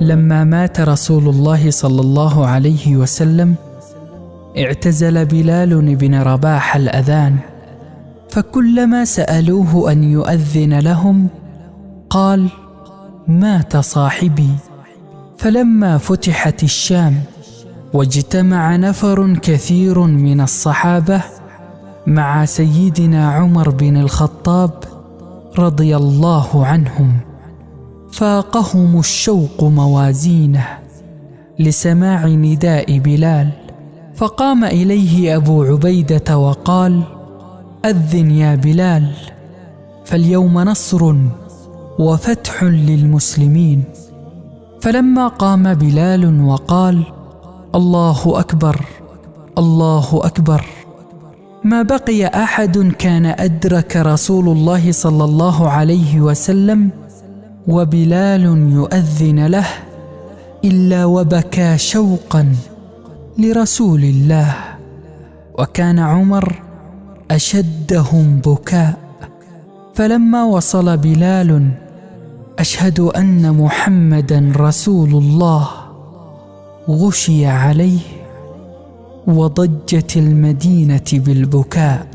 لما مات رسول الله صلى الله عليه وسلم اعتزل بلال بن رباح الأذان، فكلما سألوه أن يؤذن لهم قال: مات صاحبي. فلما فتحت الشام واجتمع نفر كثير من الصحابة مع سيدنا عمر بن الخطاب رضي الله عنهم، فاقهم الشوق موازينه لسماع نداء بلال، فقام إليه أبو عبيدة وقال: أذن يا بلال، فاليوم نصر وفتح للمسلمين. فلما قام بلال وقال: الله أكبر الله أكبر، ما بقي أحد كان أدرك رسول الله صلى الله عليه وسلم وبلال يؤذن له إلا وبكى شوقا لرسول الله، وكان عمر أشدهم بكاء. فلما وصل بلال: أشهد أن محمدا رسول الله، غشي عليه وضجت المدينة بالبكاء.